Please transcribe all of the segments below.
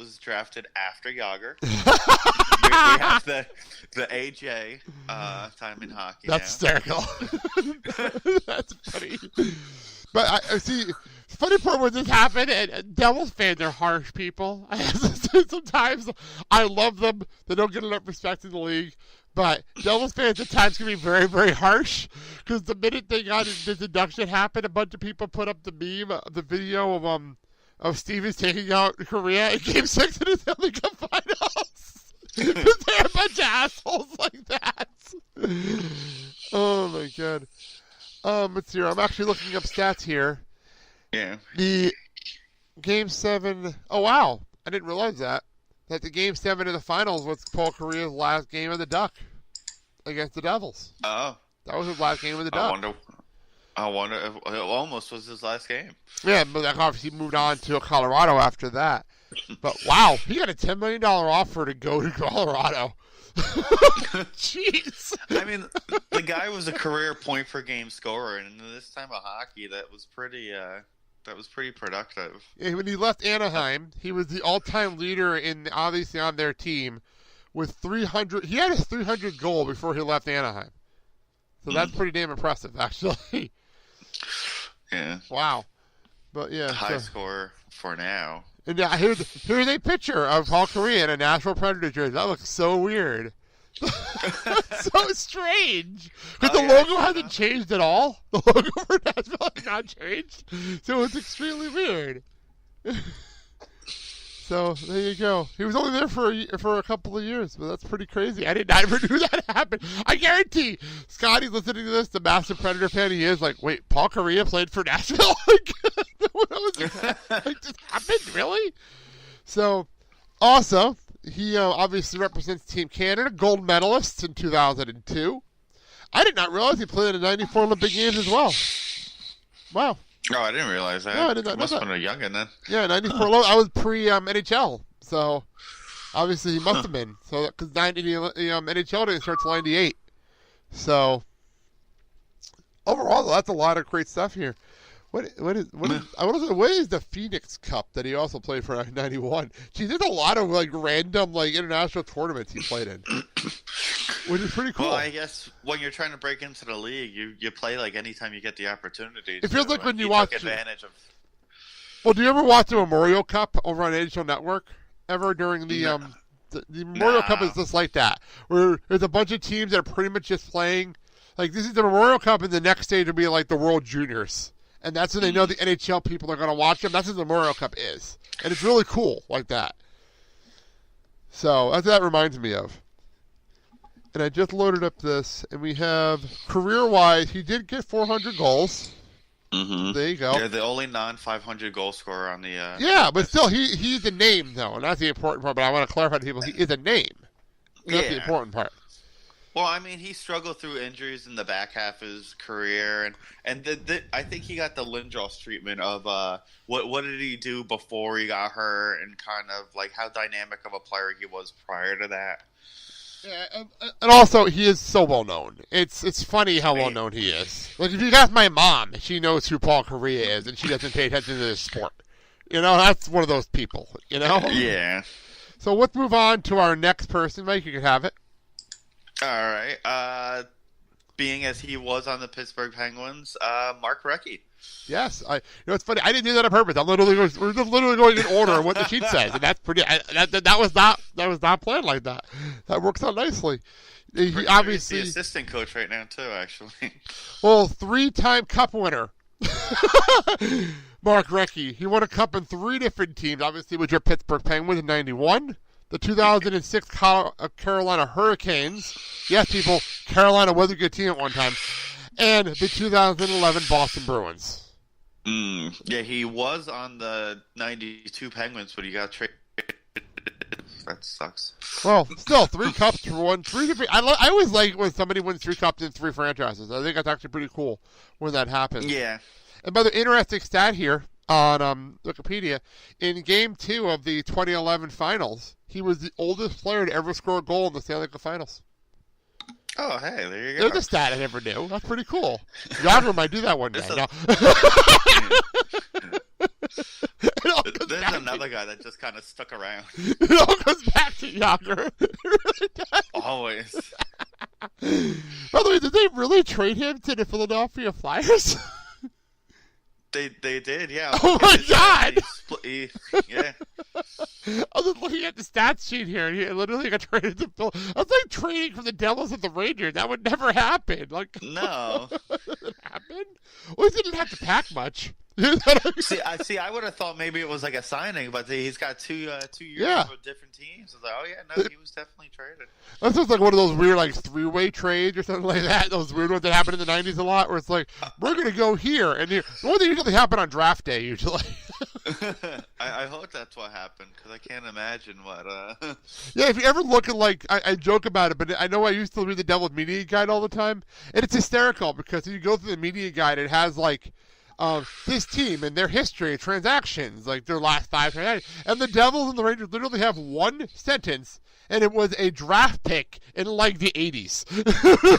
was drafted after Jagr. we have the AJ time in hockey. That's hysterical. That's funny. But I see. The funny part when this happened, and Devils fans are harsh people. I have to say sometimes I love them. They don't get enough respect in the league. But Devils fans at times can be very, very harsh because the minute they got this induction happened, a bunch of people put up the meme, the video of Stevens taking out Korea in Game 6 in the Stanley Cup Finals. Because they're a bunch of assholes like that. Oh my god. Let's see. I'm actually looking up stats here. Yeah. The Game 7. Oh wow, I didn't realize that the Game 7 of the finals was Paul Kariya's last game of the Duck against the Devils. Oh. That was his last game of the Duck. I wonder if it almost was his last game. Yeah, but obviously he moved on to Colorado after that. But wow, he got a $10 million offer to go to Colorado. Jeez. I mean, the guy was a career point per game scorer, and in this time of hockey, that was pretty productive. Yeah, when he left Anaheim, he was the all-time leader obviously on their team with 300. He had a 300 goal before he left Anaheim, so that's pretty damn impressive, actually. Yeah. Wow. But yeah, high score for now. And here's a picture of Paul Kariya in a Nashville Predator jersey. That looks so weird. So strange. Because the logo hasn't changed at all. The logo for Nashville has not changed. So it's extremely weird. So there you go. He was only there for a couple of years, but that's pretty crazy. I never knew that happened. I guarantee Scotty's listening to this, the massive Predator fan he is, like, wait, Paul Kariya played for Nashville? Like, this happened? Really? So, also, he obviously represents Team Canada, gold medalist in 2002. I did not realize he played in the 94 Olympic Games as well. Wow. Oh, I didn't realize that. No, I did not know must that. have been a youngin' then. Yeah, 94. I was pre-NHL, so obviously he must have been. So because NHL didn't start till 98. So overall, that's a lot of great stuff here. What is the Phoenix Cup that he also played for 91? Gee, there's a lot of like random like international tournaments he played in, which is pretty cool. Well, I guess when you're trying to break into the league, you play like anytime you get the opportunity. It feels like when you watch watch advantage of. Well, do you ever watch the Memorial Cup over on NHL Network? Ever during the Memorial Cup is just like that, where there's a bunch of teams that are pretty much just playing. Like this is the Memorial Cup, and the next stage will be like the World Juniors. And that's when they know the NHL people are going to watch them. That's what the Memorial Cup is. And it's really cool like that. So that's what that reminds me of. And I just loaded up this, and we have, career-wise, he did get 400 goals. Mm-hmm. There you go. They're the only non-500 goal scorer on the... yeah, but still, he's a name, though. And that's the important part, but I want to clarify to people, he is a name. That's the important part. Well, I mean, he struggled through injuries in the back half of his career, and I think he got the Lindros treatment of what did he do before he got hurt, and kind of like how dynamic of a player he was prior to that. Yeah, and also he is so well known. It's funny how well known he is. Like if you ask my mom, she knows who Paul Kariya is, and she doesn't pay attention to this sport. You know, that's one of those people. You know. Yeah. So let's move on to our next person, Mike. You can have it. All right. Being as he was on the Pittsburgh Penguins, Mark Recchi. Yes, it's funny. I didn't do that on purpose. We're just literally going in order of what the sheet says, and that's pretty. That was not planned like that. That works out nicely. He obviously he's the assistant coach right now too, actually. Well, 3-time Cup winner, Mark Recchi. He won a cup in 3 different teams. Obviously, with your Pittsburgh Penguins in '91. The 2006 Carolina Hurricanes. Yes, people, Carolina was a good team at one time. And the 2011 Boston Bruins. Yeah, he was on the 92 Penguins, but he got traded. That sucks. Well, still, 3 cups for 3 different... I always like when somebody wins 3 cups in 3 franchises. I think that's actually pretty cool when that happens. Yeah. And by the interesting stat here on Wikipedia, in Game 2 of the 2011 Finals, he was the oldest player to ever score a goal in the Stanley Cup Finals. Oh, hey, there you go. There's a stat I never knew. That's pretty cool. Jagr might do that one day. No. And all goes There's back another guy that just kind of stuck around. it all goes back to Jagr. It really does. Always. By the way, did they really trade him to the Philadelphia Flyers? They did, yeah. Oh my God! Yeah. I was looking at the stats sheet here, and he literally got traded to Phil. That's like trading from the Devils and the Rangers. That would never happen. Like, No. Does it happen? Well, he didn't have to pack much. I would have thought maybe it was like a signing, but he's got 2 years with different teams. I was like, oh yeah, no, he was definitely traded. That's just like one of those weird like 3-way trades or something like that. Those weird ones that happen in the '90s a lot, where it's like we're gonna go here and here. The one that usually happen on draft day usually. I hope that's what happened because I can't imagine what. Yeah, if you ever look at like I joke about it, but I know I used to read the Devil's Media Guide all the time, and it's hysterical because if you go through the media guide, it has like. This team and their history of transactions, like their last 5 transactions. And the Devils and the Rangers literally have one sentence, and it was a draft pick in like the 80s.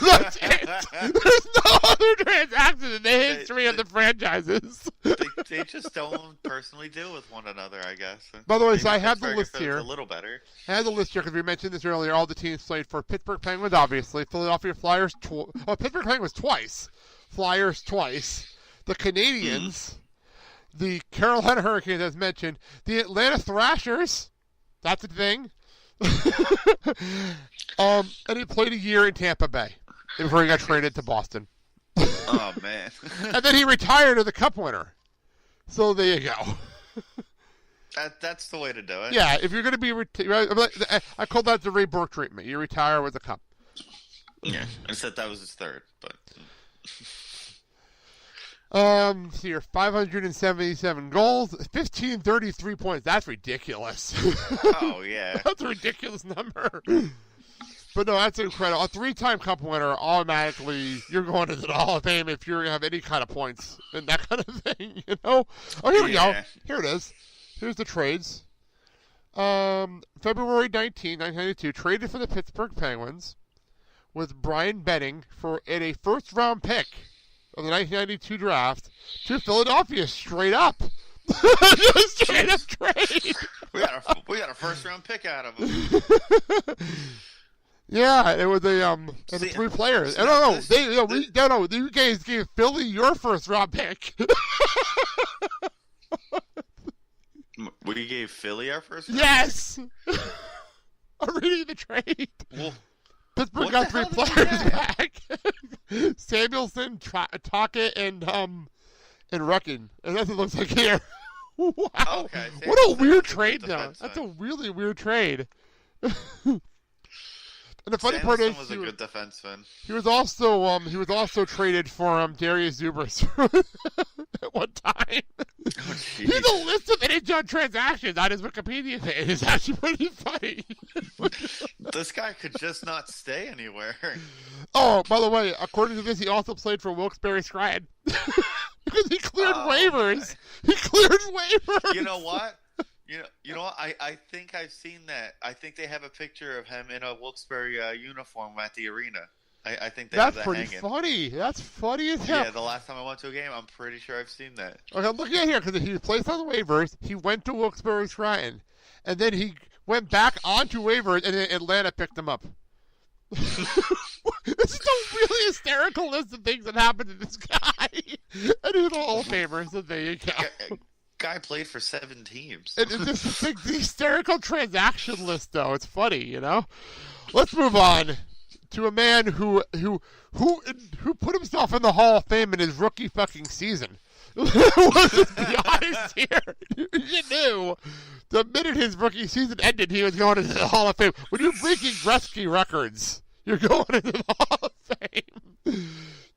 That's it. There's no other transactions in the history of the franchises. They just don't personally deal with one another, I guess. By the way, Maybe so I have the Pittsburgh list is here. a little better. I have the list here because we mentioned this earlier. All the teams played for Pittsburgh Penguins, obviously. Philadelphia Flyers, Pittsburgh Penguins twice. Flyers twice. The Canadians, the Carolina Hurricanes, as mentioned, the Atlanta Thrashers, that's a thing. And he played a year in Tampa Bay before he got traded to Boston. Oh, man. And then he retired as a Cup winner. So there you go. That's the way to do it. Yeah, if you're going to be I call that the Ray Bork treatment. You retire with a Cup. Yeah, except that was his third, but... See here, 577 goals, 1,533 points. That's ridiculous. Oh, yeah. That's a ridiculous number. But no, that's incredible. A 3-time Cup winner, automatically, you're going into the Hall of Fame if you're going to have any kind of points and that kind of thing, you know? Oh, here we go. Here it is. Here's the trades. February 19, 1992, traded for the Pittsburgh Penguins with Brian Benning in a first-round pick of the 1992 draft to Philadelphia, straight up. Just straight up trade. We got a first round pick out of him. Yeah, it was and 3 players. No, you guys gave Philly your first round pick. We gave Philly our first round Yes. I'm reading the trade. Well, Pittsburgh got 3 players back. Samuelson, Tocchet, and Ruckin. And that's what it looks like here. Wow. Okay, what a weird trade, though. That's a really weird trade. And the funny part is, was a good defenseman. He was also traded for Darius Zubas at one time. Oh, he's a list of NHL transactions on his Wikipedia page. It's actually pretty funny. This guy could just not stay anywhere. Oh, by the way, according to this, he also played for Wilkes-Barre Scranton because he cleared waivers. He cleared waivers. You know what? You know what? I think I've seen that. I think they have a picture of him in a Wilkes-Barre uniform at the arena. I think they have that hanging. That's pretty funny. That's funny as hell. Yeah, the last time I went to a game, I'm pretty sure I've seen that. Okay, I'm looking at here because he was placed on the waivers. He went to Wilkes-Barre Scranton, and then he went back onto waivers, and then Atlanta picked him up. This is a really hysterical list of things that happened to this guy. And he's a Hall of Famer, so there you go. Guy played for 7 teams. It's just a hysterical transaction list, though. It's funny, you know. Let's move on to a man who put himself in the Hall of Fame in his rookie fucking season. Let's just be honest here. You knew the minute his rookie season ended, he was going into the Hall of Fame. When you're breaking Gretzky records, you're going into the Hall of Fame.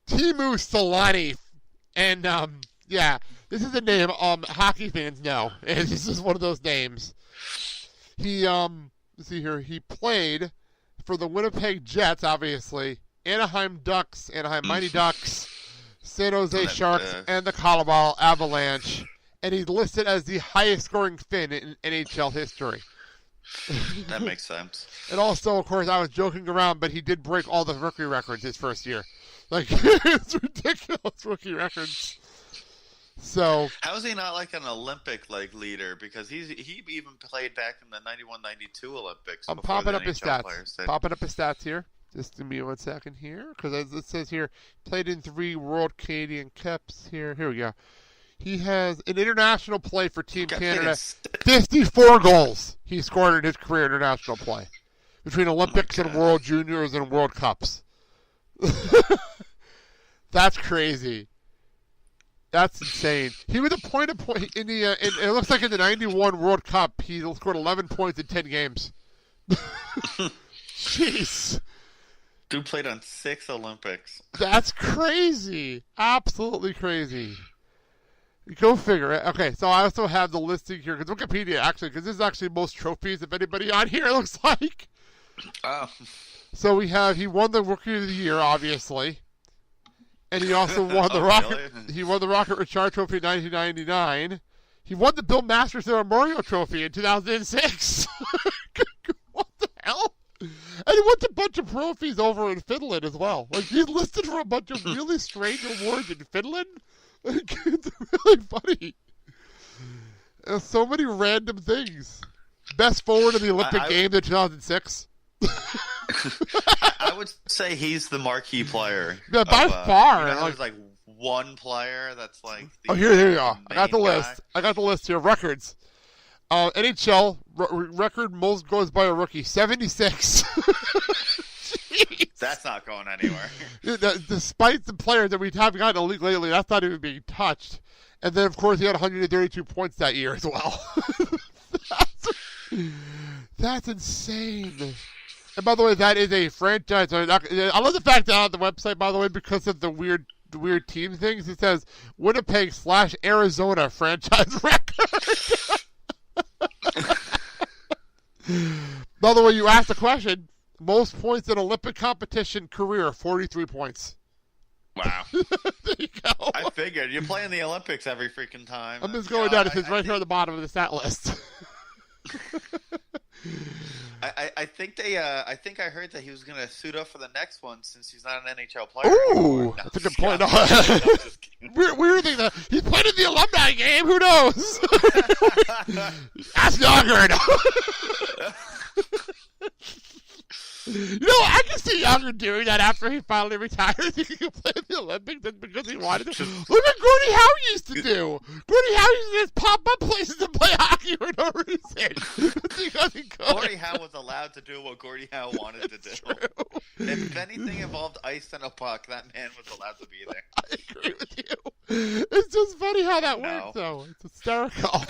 Teemu Selanne, and yeah. This is a name hockey fans know. And this is one of those names. He let's see here. He played for the Winnipeg Jets, obviously, Anaheim Ducks, Anaheim Mighty Ducks, San Jose Sharks, and the Colorado Avalanche. And he's listed as the highest scoring Finn in NHL history. That makes sense. And also, of course, I was joking around, but he did break all the rookie records his first year. Like, it's ridiculous rookie records. So How is he not like an Olympic leader? Because he even played back in the 91-92 Olympics I'm before the popping up his NHL stats. players did. Popping up his stats here. Just give me 1 second here, because as it says here, played in 3 World Canadian Cups. Here we go. He has an international play for Team Canada. 54 goals he scored in his career international play, between Olympics and World Juniors and World Cups. That's crazy. That's insane. He was a point in the. It looks like in the '91 World Cup, he scored 11 points in 10 games. Jeez. Dude played on 6 Olympics. That's crazy. Absolutely crazy. Go figure it. Okay, so I also have the listing here, because Wikipedia, actually, because this is actually most trophies of anybody on here, it looks like. Oh. So he won the Rookie of the Year, obviously. And he also won the Rocket. Really? He won the Rocket Richard Trophy in 1999. He won the Bill Masterson Memorial Trophy in 2006. What the hell? And he won a bunch of trophies over in Finland as well. Like, he's listed for a bunch of really strange awards in Finland. Like, it's really funny. There's so many random things. Best forward in the Olympic Games in 2006. I would say he's the marquee player. Yeah, by far. There's like one player that's like. Here you go. I got the list. I got the list here. Records. NHL record most goals by a rookie, 76. That's not going anywhere. Despite the players that we have got in the league lately, that's not even being touched. And then, of course, he had 132 points that year as well. That's insane. And by the way, that is a franchise. I love the fact that on the website, by the way, because of the weird team things, it says Winnipeg/Arizona franchise record. By the way, you asked the question. Most points in Olympic competition career, 43 points. Wow. There you go. I figured. You play in the Olympics every freaking time. I'm just going down. It says right here on the bottom of the stat list. I think I heard that he was going to suit up for the next one since he's not an NHL player. Ooh, that's a good point. Weird thing that he played in the alumni game. Who knows? Ask Jagr. I can see Jagr doing that after he finally retires. He can play in the Olympics just because he wanted to. Look at Gordie Howe used to do. Gordie Howe used to just pop up places and play hockey for no reason. Because he could. Gordie Howe was allowed to do what Gordie Howe wanted to do. True. If anything involved ice and a puck, that man was allowed to be there. I agree with you. It's just funny how that works, though. It's hysterical.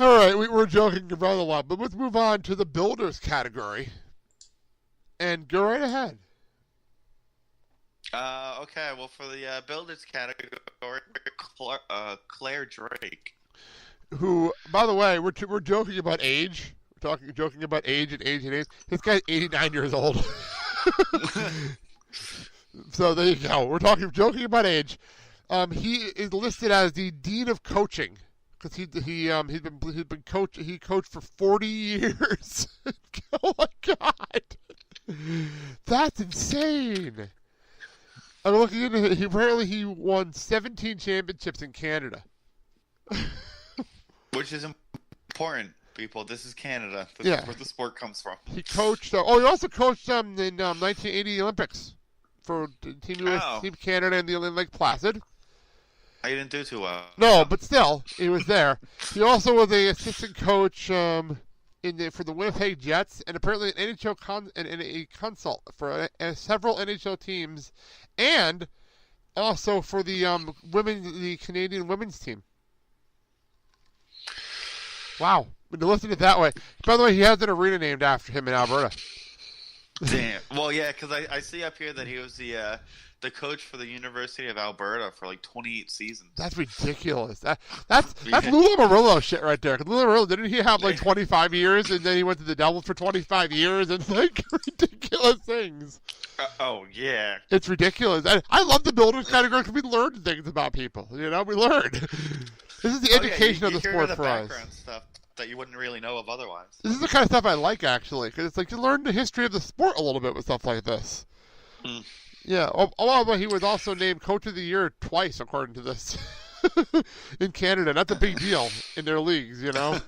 All right, we're joking around a lot, but let's move on to the builders category. And go right ahead. Okay, well, for the builders category, Claire Drake. Who, by the way, we're joking about age. We're joking about age and age and age. This guy's 89 years old. So there you go. We're joking about age. He is listed as the Dean of Coaching. Because he coached for 40 years. Oh my God, that's insane. I'm looking into it. He won 17 championships in Canada, which is important, people. This is Canada. This is where the sport comes from. He coached. He also coached in 1980 Olympics for Team Canada and the Lake Placid. I didn't do too well. No, but still, he was there. He also was an assistant coach for the Winnipeg Jets, and apparently an NHL and a consult for several NHL teams, and also for the Canadian women's team. Wow, when you listen to it that way. By the way, he has an arena named after him in Alberta. Damn. Well, yeah, because I see up here that he was the coach for the University of Alberta for like 28 seasons. That's ridiculous. That's Lou Lamoriello shit right there. Because Lou Lamoriello, didn't he have like 25 years, and then he went to the Devils for 25 years, and like ridiculous things. Oh yeah, it's ridiculous. I love the builders category because we learn things about people. We learn. This is the education of the sport for us. Stuff that you wouldn't really know of otherwise. This is the kind of stuff I like, actually, because it's like you learn the history of the sport a little bit with stuff like this. Yeah. Although he was also named Coach of the Year twice, according to this, in Canada. That's a big deal in their leagues, you know.